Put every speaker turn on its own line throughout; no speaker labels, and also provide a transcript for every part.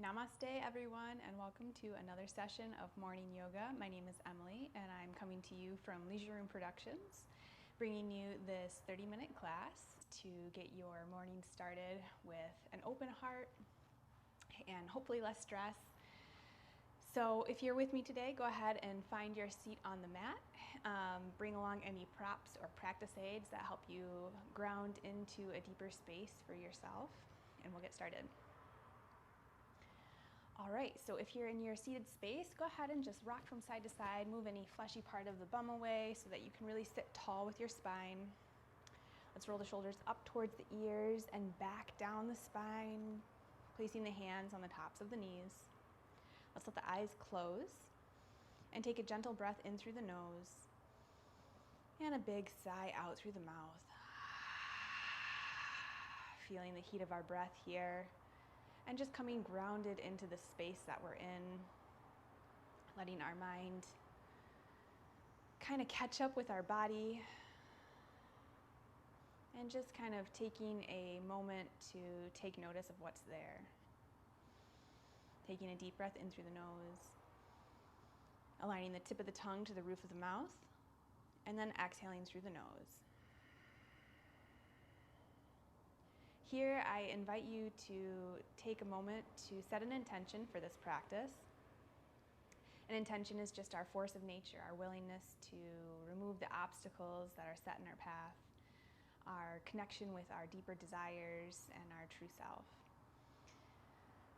Namaste, everyone, and welcome to another session of morning yoga. My name is Emily, and I'm coming to you from Leisure Room Productions, bringing you this 30-minute class to get your morning started with an open heart and hopefully less stress. So if you're with me today, go ahead and find your seat on the mat. Bring along any props or practice aids that help you ground into a deeper space for yourself, and we'll get started. All right, so if you're in your seated space, go ahead and just rock from side to side, move any fleshy part of the bum away so that you can really sit tall with your spine. Let's roll the shoulders up towards the ears and back down the spine, placing the hands on the tops of the knees. Let's let the eyes close and take a gentle breath in through the nose and a big sigh out through the mouth. Feeling the heat of our breath here. And just coming grounded into the space that we're in, letting our mind kind of catch up with our body, and just kind of taking a moment to take notice of what's there. Taking a deep breath in through the nose, aligning the tip of the tongue to the roof of the mouth, and then exhaling through the nose. Here, I invite you to take a moment to set an intention for this practice. An intention is just our force of nature, our willingness to remove the obstacles that are set in our path, our connection with our deeper desires and our true self.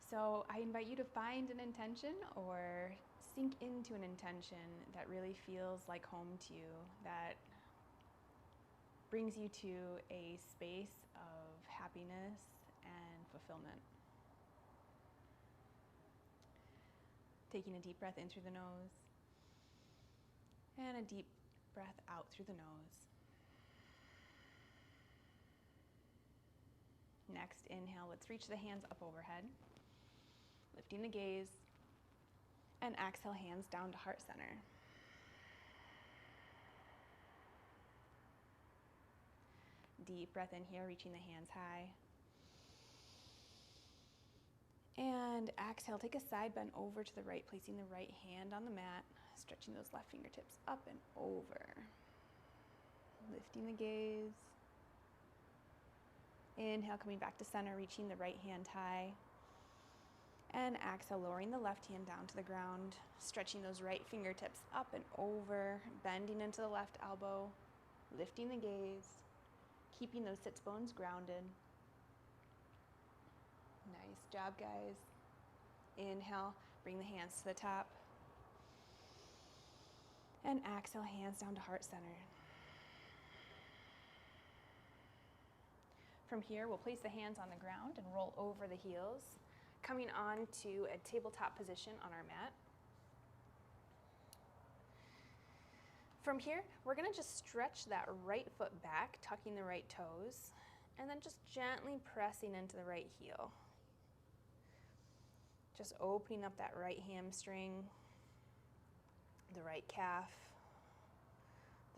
So I invite you to find an intention or sink into an intention that really feels like home to you, that brings you to a space of happiness and fulfillment. Taking a deep breath in through the nose and a deep breath out through the nose. Next, inhale, let's reach the hands up overhead, lifting the gaze, and exhale, hands down to heart center. Deep breath in here, reaching the hands high. And exhale, take a side bend over to the right, placing the right hand on the mat, stretching those left fingertips up and over. Lifting the gaze. Inhale, coming back to center, reaching the right hand high. And exhale, lowering the left hand down to the ground, stretching those right fingertips up and over, bending into the left elbow, lifting the gaze, keeping those sits bones grounded. Nice job, guys. Inhale, bring the hands to the top. And exhale, hands down to heart center. From here, we'll place the hands on the ground and roll over the heels, coming on to a tabletop position on our mat. From here, we're gonna just stretch that right foot back, tucking the right toes, and then just gently pressing into the right heel. Just opening up that right hamstring, the right calf,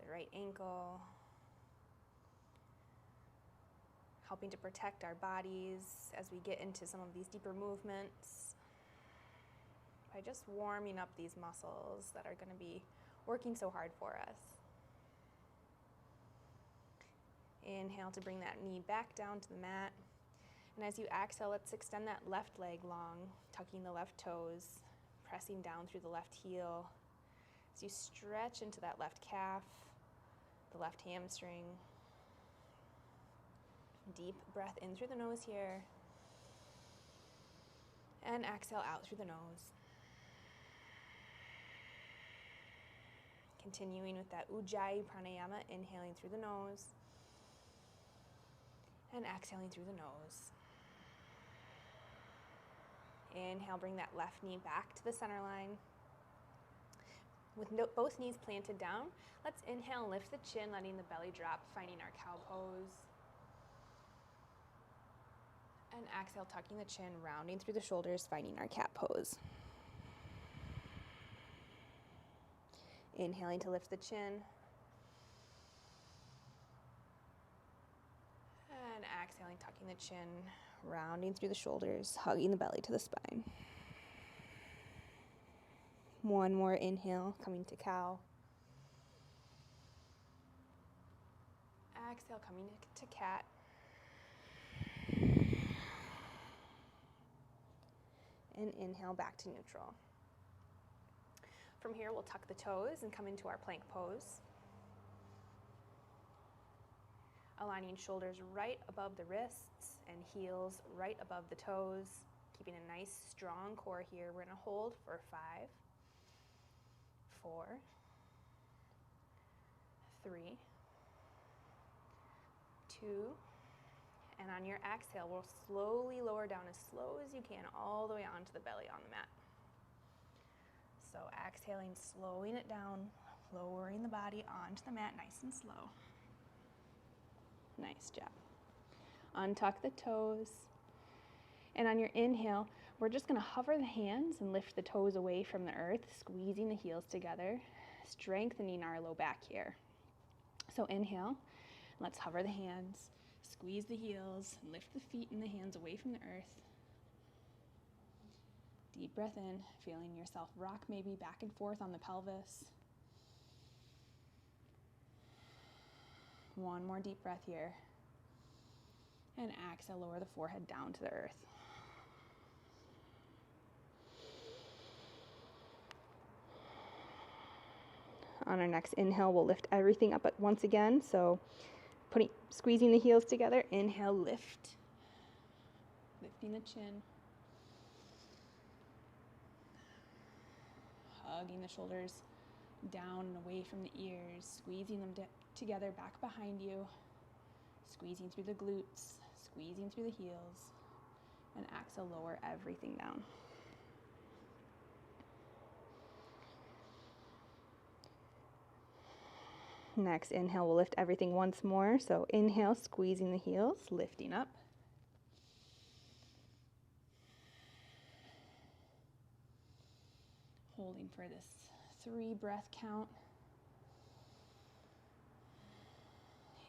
the right ankle, helping to protect our bodies as we get into some of these deeper movements by just warming up these muscles that are going to be working so hard for us. Inhale to bring that knee back down to the mat. And as you exhale, let's extend that left leg long, tucking the left toes, pressing down through the left heel. As you stretch into that left calf, the left hamstring. Deep breath in through the nose here. And exhale out through the nose. Continuing with that Ujjayi Pranayama, inhaling through the nose and exhaling through the nose. Inhale, bring that left knee back to the center line. With both knees planted down, let's inhale, lift the chin, letting the belly drop, finding our cow pose. And exhale, tucking the chin, rounding through the shoulders, finding our cat pose. Inhaling to lift the chin. And exhaling, tucking the chin, rounding through the shoulders, hugging the belly to the spine. One more inhale, coming to cow. Exhale, coming to cat. And inhale back to neutral. From here, we'll tuck the toes and come into our plank pose. Aligning shoulders right above the wrists and heels right above the toes. Keeping a nice strong core here. We're gonna hold for 5, 4, 3, 2, and on your exhale, we'll slowly lower down as slow as you can all the way onto the belly on the mat. So exhaling, slowing it down, lowering the body onto the mat nice and slow. Nice job. Untuck the toes. And on your inhale, we're just gonna hover the hands and lift the toes away from the earth, squeezing the heels together, strengthening our low back here. So inhale, let's hover the hands, squeeze the heels, and lift the feet and the hands away from the earth. Deep breath in, feeling yourself rock maybe back and forth on the pelvis. One more deep breath here. And exhale, lower the forehead down to the earth. On our next inhale, we'll lift everything up at once again. So squeezing the heels together, inhale, lift. Lifting the chin. Hugging the shoulders down and away from the ears, squeezing them together back behind you, squeezing through the glutes, squeezing through the heels, and exhale, lower everything down. Next inhale, we'll lift everything once more. So inhale, squeezing the heels, lifting up. Holding for this 3 breath count.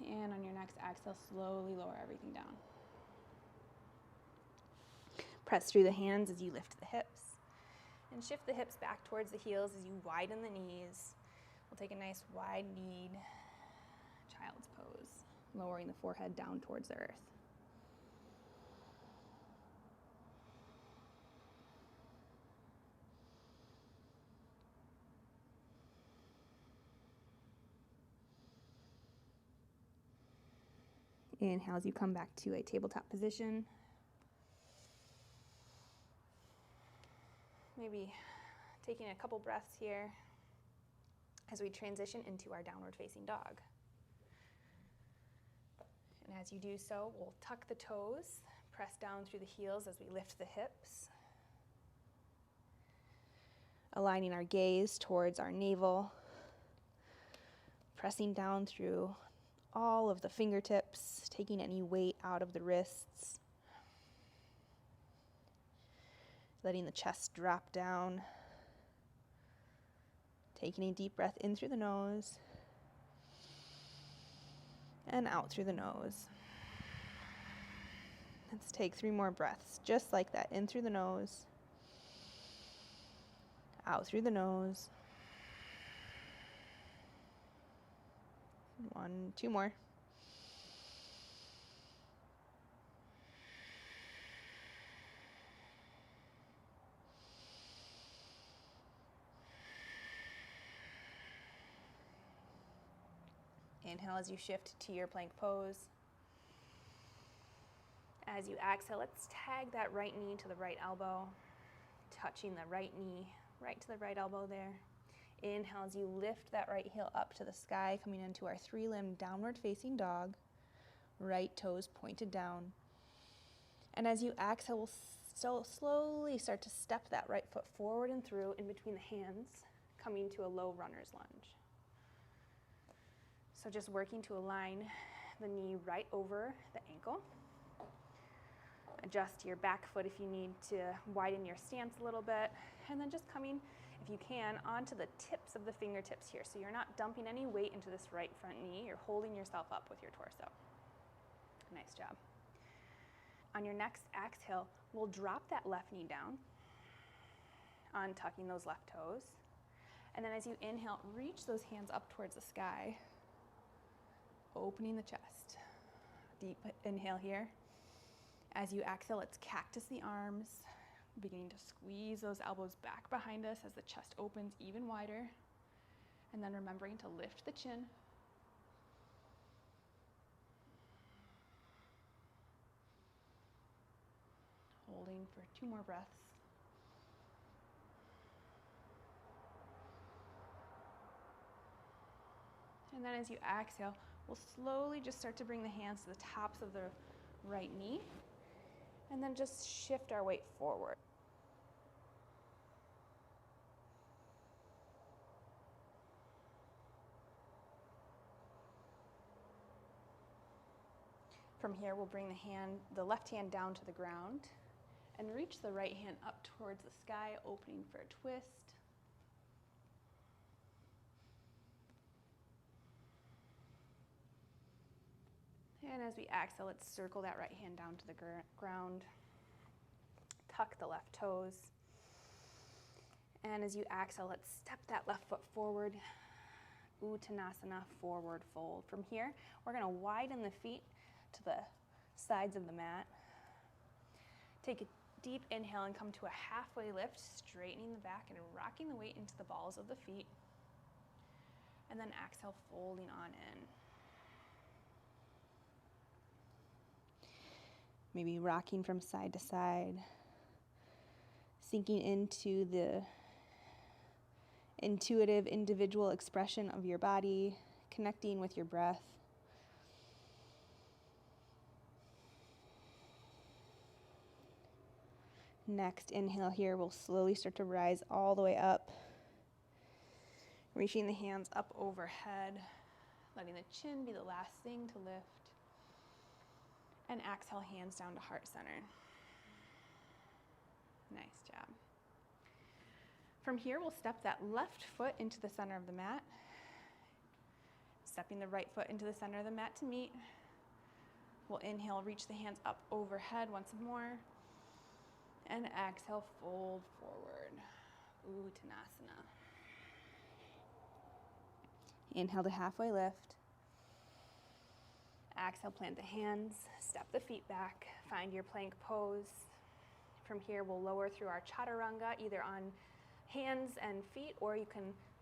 And on your next exhale, slowly lower everything down. Press through the hands as you lift the hips. And shift the hips back towards the heels as you widen the knees. We'll take a nice wide-kneed child's pose, lowering the forehead down towards the earth. Inhale as you come back to a tabletop position. Maybe taking a couple breaths here as we transition into our downward facing dog. And as you do so, we'll tuck the toes, press down through the heels as we lift the hips, aligning our gaze towards our navel, pressing down through all of the fingertips, taking any weight out of the wrists, letting the chest drop down, taking a deep breath in through the nose and out through the nose. Let's take 3 more breaths, just like that. In through the nose, out through the nose. 1, 2 more. Inhale as you shift to your plank pose. As you exhale, let's tag that right knee to the right elbow, touching the right knee right to the right elbow there. Inhale as you lift that right heel up to the sky, coming into our 3-limb downward facing dog, right toes pointed down. And as you exhale, we'll slowly start to step that right foot forward and through in between the hands, coming to a low runner's lunge. So just working to align the knee right over the ankle. Adjust your back foot if you need to widen your stance a little bit. And then just coming, if you can, onto the tips of the fingertips here. So you're not dumping any weight into this right front knee. You're holding yourself up with your torso. Nice job. On your next exhale, we'll drop that left knee down, untucking those left toes. And then as you inhale, reach those hands up towards the sky, opening the chest. Deep inhale here. As you exhale, let's cactus the arms, beginning to squeeze those elbows back behind us as the chest opens even wider. And then remembering to lift the chin. Holding for 2 more breaths. And then as you exhale, we'll slowly just start to bring the hands to the tops of the right knee. And then just shift our weight forward. From here, we'll bring the left hand down to the ground and reach the right hand up towards the sky, opening for a twist. And as we exhale, let's circle that right hand down to the ground. Tuck the left toes. And as you exhale, let's step that left foot forward. Uttanasana, forward fold. From here, we're going to widen the feet to the sides of the mat. Take a deep inhale and come to a halfway lift, straightening the back and rocking the weight into the balls of the feet. And then exhale, folding on in. Maybe rocking from side to side, sinking into the intuitive individual expression of your body, connecting with your breath. Next inhale here, we'll slowly start to rise all the way up, reaching the hands up overhead, letting the chin be the last thing to lift. And exhale, hands down to heart center. Nice job. From here, we'll step that left foot into the center of the mat, stepping the right foot into the center of the mat to meet. We'll inhale, reach the hands up overhead once more, and exhale, fold forward. Uttanasana. Inhale to halfway lift. Exhale, plant the hands, step the feet back, find your plank pose. From here, we'll lower through our chaturanga, either on hands and feet, or you can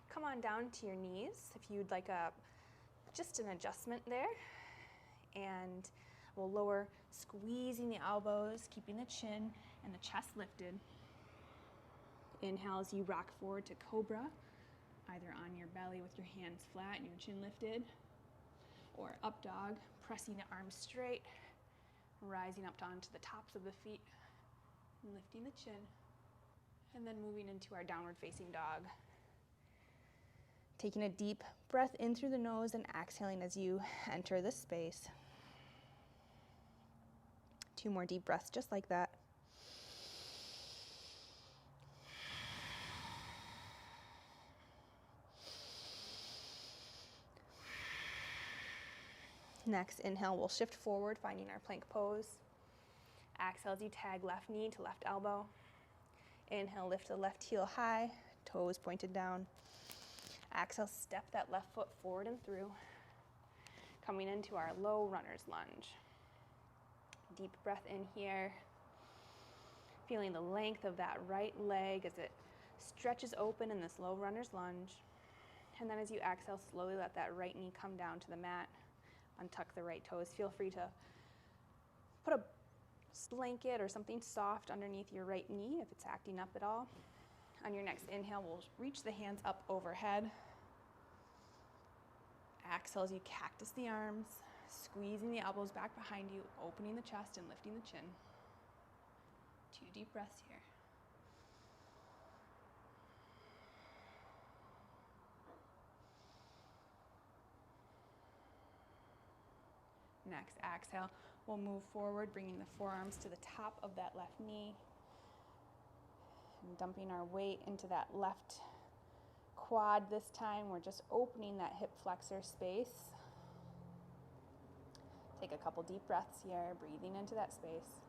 come on down to your knees if you'd like just an adjustment there. And we'll lower, squeezing the elbows, keeping the chin and the chest lifted. Inhale as you rock forward to cobra, either on your belly with your hands flat and your chin lifted, or up dog, pressing the arms straight, rising up onto the tops of the feet, and lifting the chin. And then moving into our downward facing dog. Taking a deep breath in through the nose and exhaling as you enter this space. 2 more deep breaths just like that. Next, inhale, we'll shift forward, finding our plank pose. Exhale as you tag left knee to left elbow. Inhale, lift the left heel high, toes pointed down. Exhale, step that left foot forward and through. Coming into our low runner's lunge. Deep breath in here. Feeling the length of that right leg as it stretches open in this low runner's lunge. And then as you exhale, slowly let that right knee come down to the mat. Untuck the right toes. Feel free to put a blanket or something soft underneath your right knee if it's acting up at all. On your next inhale, we'll reach the hands up overhead. Exhale as you cactus the arms, squeezing the elbows back behind you, opening the chest and lifting the chin. 2 deep breaths here. Next, exhale, we'll move forward, bringing the forearms to the top of that left knee and dumping our weight into that left quad this time. We're just opening that hip flexor space. Take a couple deep breaths here, breathing into that space.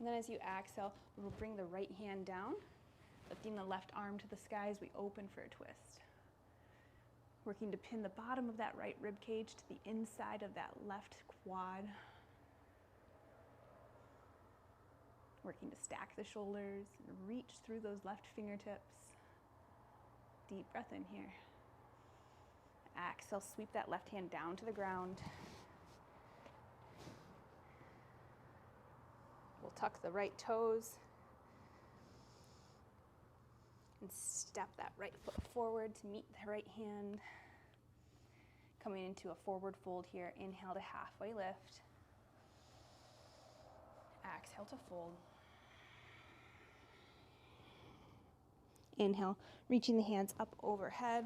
And then as you exhale, we'll bring the right hand down, lifting the left arm to the sky as we open for a twist. Working to pin the bottom of that right rib cage to the inside of that left quad. Working to stack the shoulders and reach through those left fingertips. Deep breath in here. Exhale, sweep that left hand down to the ground. We'll tuck the right toes and step that right foot forward to meet the right hand. Coming into a forward fold here. Inhale to halfway lift. Exhale to fold. Inhale, reaching the hands up overhead.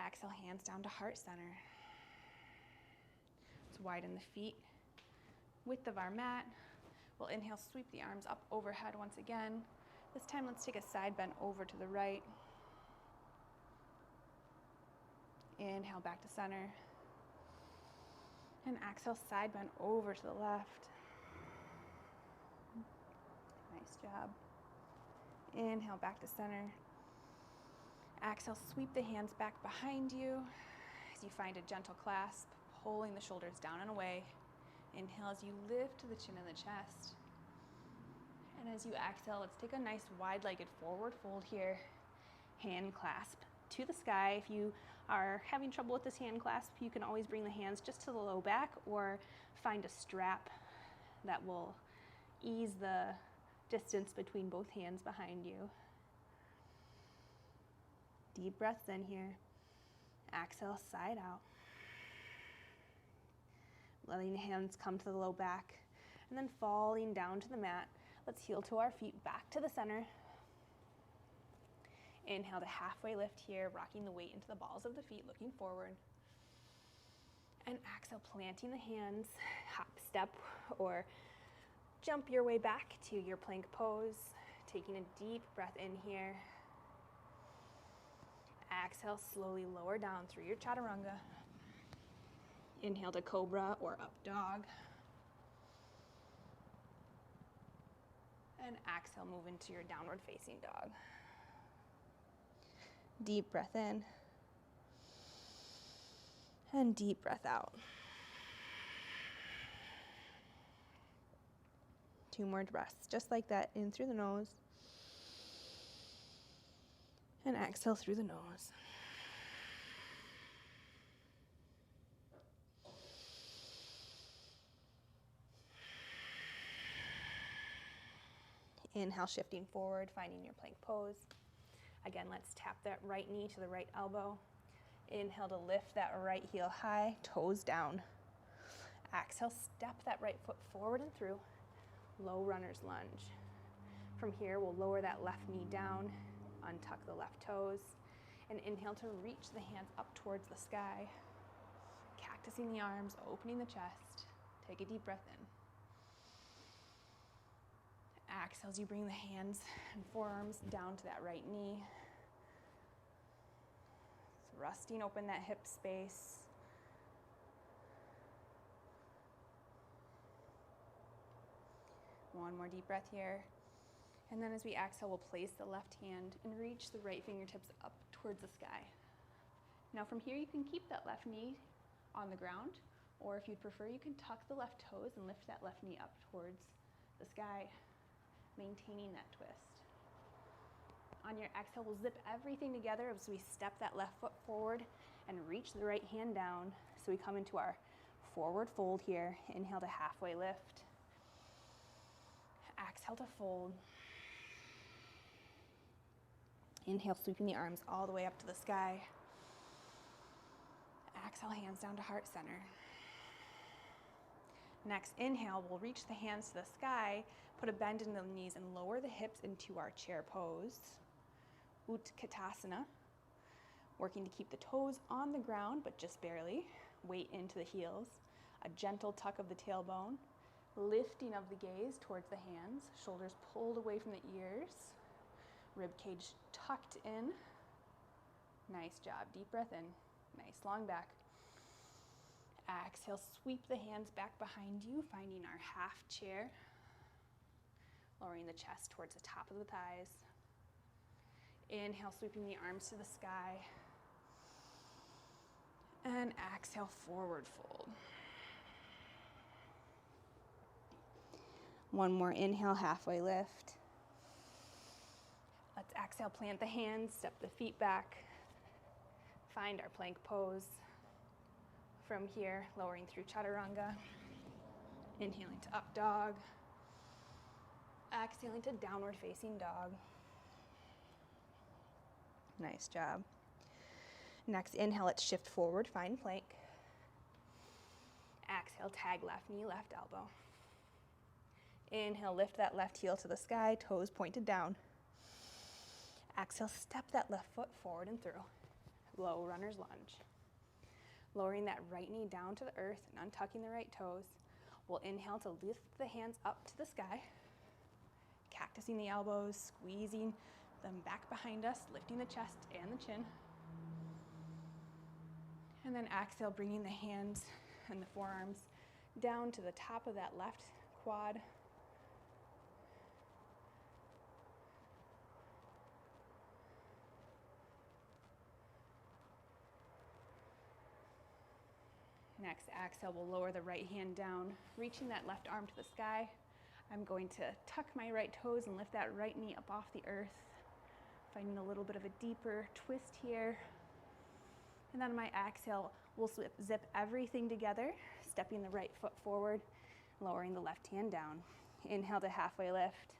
Exhale, hands down to heart center. Let's widen the feet. Width of our mat. We'll inhale, sweep the arms up overhead once again. This time, let's take a side bend over to the right. Inhale, back to center. And exhale, side bend over to the left. Nice job. Inhale, back to center. Exhale, sweep the hands back behind you as you find a gentle clasp, pulling the shoulders down and away. Inhale as you lift to the chin and the chest. And as you exhale, let's take a nice wide-legged forward fold here. Hand clasp to the sky. If you are having trouble with this hand clasp, you can always bring the hands just to the low back or find a strap that will ease the distance between both hands behind you. Deep breaths in here. Exhale, side out. Letting the hands come to the low back and then falling down to the mat. Let's heel to our feet back to the center. Inhale to halfway lift here, rocking the weight into the balls of the feet, looking forward. And exhale, planting the hands, hop, step, or jump your way back to your plank pose. Taking a deep breath in here. Exhale, slowly lower down through your chaturanga. Inhale to cobra or up dog. And exhale, move into your downward facing dog. Deep breath in. And deep breath out. 2 more breaths, just like that, in through the nose. And exhale through the nose. Inhale, shifting forward, finding your plank pose. Again, let's tap that right knee to the right elbow. Inhale to lift that right heel high, toes down. Exhale, step that right foot forward and through. Low runner's lunge. From here, we'll lower that left knee down, untuck the left toes, and inhale to reach the hands up towards the sky. Cactusing the arms, opening the chest. Take a deep breath in. Exhale as you bring the hands and forearms down to that right knee. Thrusting open that hip space. One more deep breath here. And then as we exhale, we'll place the left hand and reach the right fingertips up towards the sky. Now from here, you can keep that left knee on the ground, or if you'd prefer, you can tuck the left toes and lift that left knee up towards the sky, maintaining that twist. On your exhale, we'll zip everything together as we step that left foot forward and reach the right hand down. So we come into our forward fold here. Inhale to halfway lift. Exhale to fold. Inhale, sweeping the arms all the way up to the sky. Exhale, hands down to heart center. Next, inhale, we'll reach the hands to the sky, put a bend in the knees and lower the hips into our chair pose. Utkatasana. Working to keep the toes on the ground, but just barely. Weight into the heels. A gentle tuck of the tailbone. Lifting of the gaze towards the hands. Shoulders pulled away from the ears. Rib cage tucked in. Nice job. Deep breath in. Nice long back. Exhale, sweep the hands back behind you, finding our half chair. Lowering the chest towards the top of the thighs. Inhale, sweeping the arms to the sky. And exhale, forward fold. One more inhale, halfway lift. Let's exhale, plant the hands, step the feet back. Find our plank pose. From here, lowering through chaturanga. Inhaling to up dog. Exhaling to downward facing dog. Nice job. Next inhale, let's shift forward, find plank. Exhale, tag left knee, left elbow. Inhale, lift that left heel to the sky, toes pointed down. Exhale, step that left foot forward and through. Low runner's lunge. Lowering that right knee down to the earth and untucking the right toes. We'll inhale to lift the hands up to the sky. Cactusing the elbows, squeezing them back behind us, lifting the chest and the chin. And then exhale, bringing the hands and the forearms down to the top of that left quad. Next exhale, we'll lower the right hand down, reaching that left arm to the sky. I'm going to tuck my right toes and lift that right knee up off the earth, finding a little bit of a deeper twist here. And then on my exhale, we'll zip everything together, stepping the right foot forward, lowering the left hand down. Inhale to halfway lift.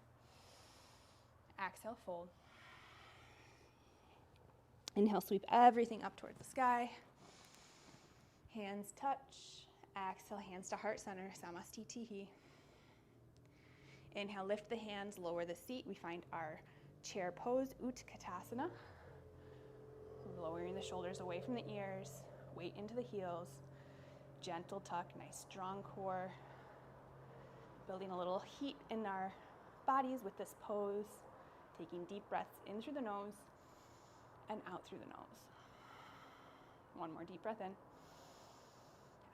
Exhale, fold. Inhale, sweep everything up towards the sky. Hands touch. Exhale, hands to heart center, Samastitihi. Inhale, lift the hands, lower the seat. We find our chair pose, Utkatasana. Lowering the shoulders away from the ears, weight into the heels. Gentle tuck, nice strong core. Building a little heat in our bodies with this pose. Taking deep breaths in through the nose and out through the nose. One more deep breath in.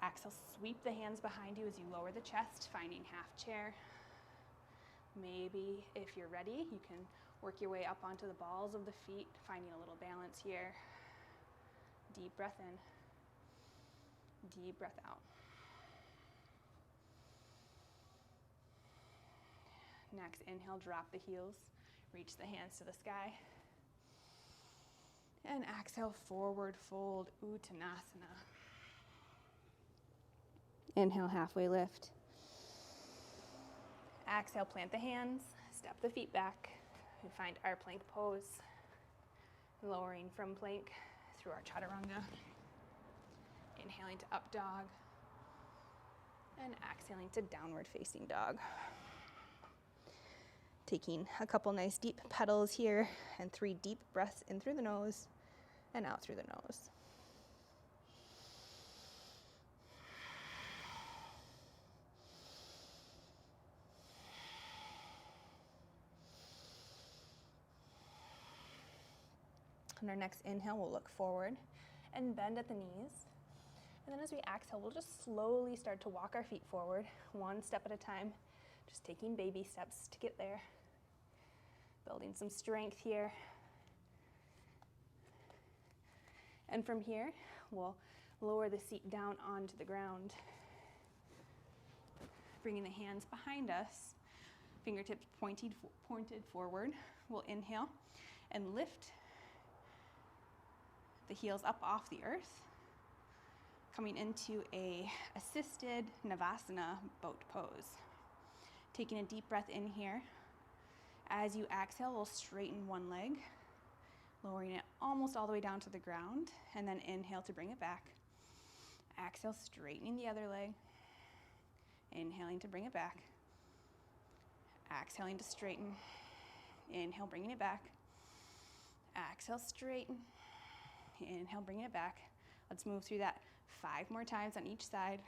Exhale, sweep the hands behind you as you lower the chest, finding half chair. Maybe if you're ready, you can work your way up onto the balls of the feet, finding a little balance here. Deep breath in. Deep breath out. Next, inhale, drop the heels, reach the hands to the sky. And exhale, forward fold, Uttanasana. Inhale, halfway lift. Exhale, plant the hands, step the feet back. We find our plank pose. Lowering from plank through our chaturanga. Inhaling to up dog. And exhaling to downward facing dog. Taking a couple nice deep petals here and 3 deep breaths in through the nose and out through the nose. On our next inhale, we'll look forward and bend at the knees. And then as we exhale, we'll just slowly start to walk our feet forward, one step at a time, just taking baby steps to get there. Building some strength here. And from here, we'll lower the seat down onto the ground. Bringing the hands behind us, fingertips pointed forward. We'll inhale and lift the heels up off the earth, coming into a assisted Navasana boat pose. Taking a deep breath in here. As you exhale, we'll straighten one leg, lowering it almost all the way down to the ground, and then inhale to bring it back. Exhale, straightening the other leg. Inhaling to bring it back. Exhaling to straighten. Inhale, bringing it back. Exhale, straighten. Inhale, bringing it back. Let's move through that 5 more times on each side.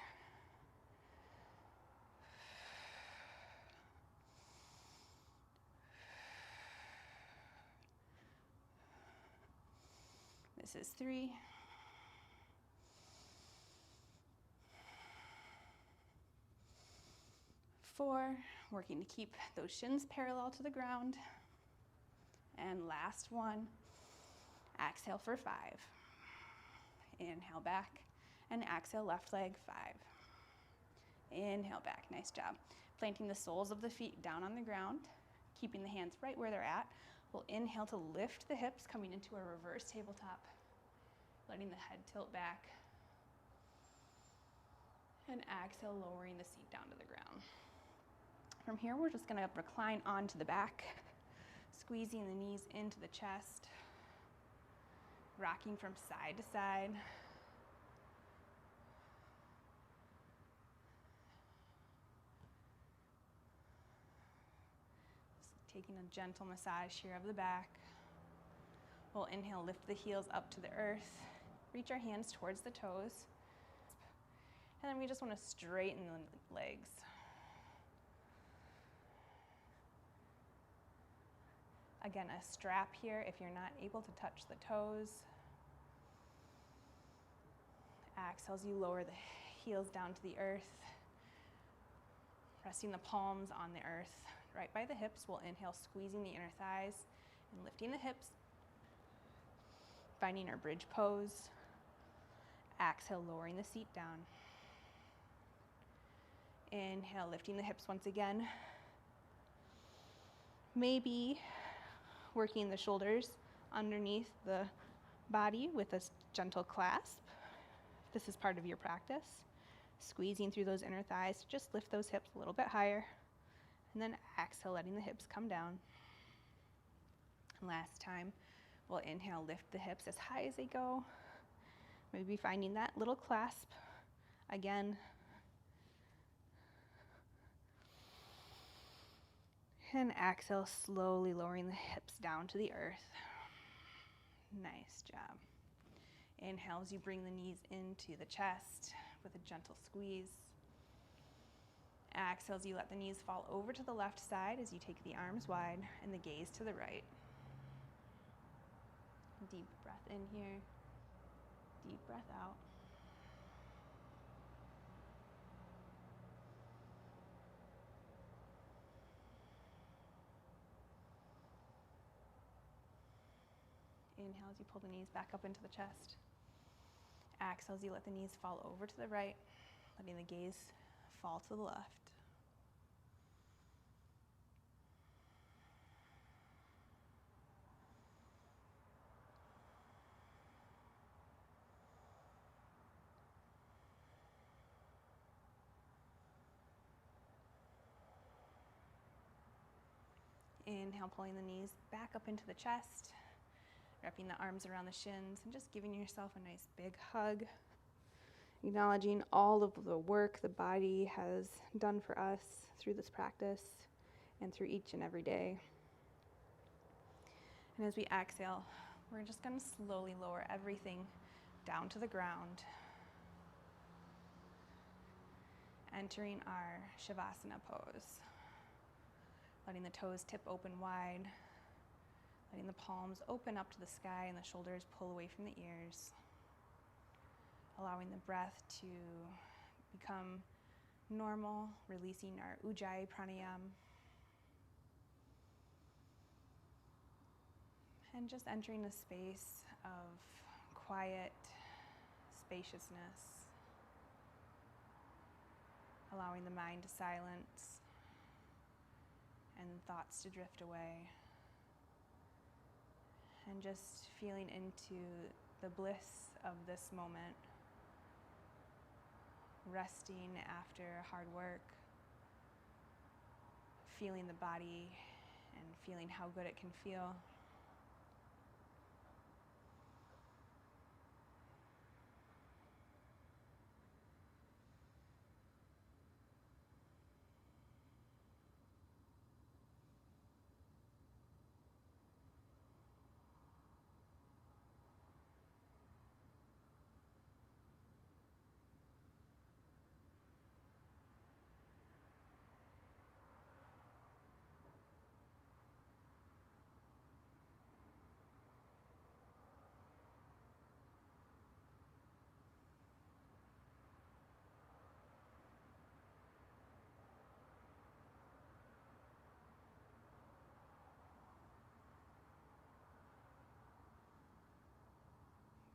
This is 3. 4, working to keep those shins parallel to the ground. And last one, exhale for 5. Inhale back and exhale left leg, 5. Inhale back, nice job. Planting the soles of the feet down on the ground, keeping the hands right where they're at. We'll inhale to lift the hips, coming into a reverse tabletop, letting the head tilt back. And exhale, lowering the seat down to the ground. From here, we're just gonna recline onto the back, squeezing the knees into the chest, rocking from side to side. Just taking a gentle massage here of the back. We'll inhale, lift the heels up to the earth, reach our hands towards the toes, and then we just want to straighten the legs. Again, a strap here if you're not able to touch the toes. Exhale as you lower the heels down to the earth, resting the palms on the earth, right by the hips. We'll inhale, squeezing the inner thighs and lifting the hips, finding our bridge pose. Exhale, lowering the seat down. Inhale, lifting the hips once again. Maybe working the shoulders underneath the body with a gentle clasp. This is part of your practice. Squeezing through those inner thighs, just lift those hips a little bit higher. And then exhale, letting the hips come down. And last time, we'll inhale, lift the hips as high as they go. Maybe finding that little clasp. Again. And exhale, slowly lowering the hips down to the earth. Nice job. Inhale as you bring the knees into the chest with a gentle squeeze. Exhale as you let the knees fall over to the left side as you take the arms wide and the gaze to the right. Deep breath in here, deep breath out. Inhale as you pull the knees back up into the chest. Exhale as you let the knees fall over to the right, letting the gaze fall to the left. Inhale, pulling the knees back up into the chest, wrapping the arms around the shins, and just giving yourself a nice big hug, acknowledging all of the work the body has done for us through this practice and through each and every day. And as we exhale, we're just going to slowly lower everything down to the ground, entering our Shavasana pose. Letting the toes tip open wide, letting the palms open up to the sky and the shoulders pull away from the ears. Allowing the breath to become normal, releasing our Ujjayi Pranayama. And just entering a space of quiet spaciousness, allowing the mind to silence and thoughts to drift away, and just feeling into the bliss of this moment, resting after hard work, feeling the body and feeling how good it can feel.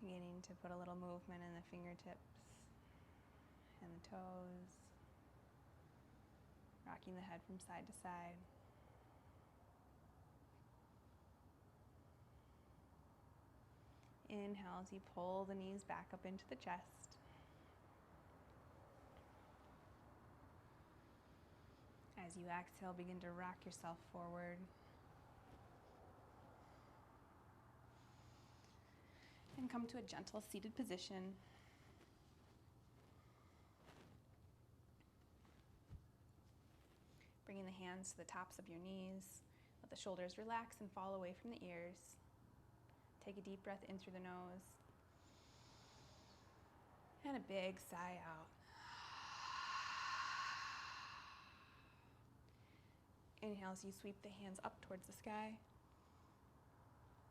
Beginning to put a little movement in the fingertips and the toes. Rocking the head from side to side. Inhale as you pull the knees back up into the chest. As you exhale, begin to rock yourself forward. And come to a gentle seated position. Bringing the hands to the tops of your knees. Let the shoulders relax and fall away from the ears. Take a deep breath in through the nose. And a big sigh out. Inhale as you sweep the hands up towards the sky.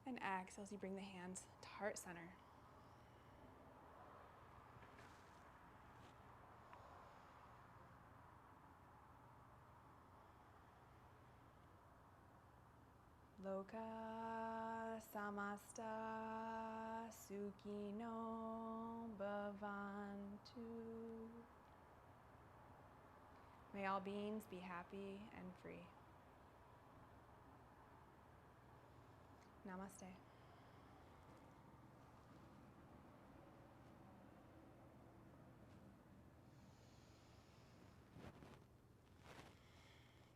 And exhale as you bring the hands to heart center. Loka samasta sukhino bhavantu. May all beings be happy and free. Namaste.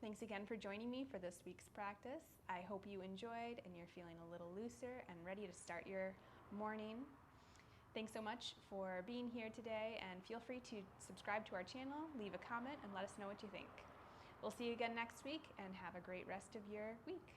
Thanks again for joining me for this week's practice. I hope you enjoyed and you're feeling a little looser and ready to start your morning. Thanks so much for being here today, and feel free to subscribe to our channel, leave a comment, and let us know what you think. We'll see you again next week, and have a great rest of your week.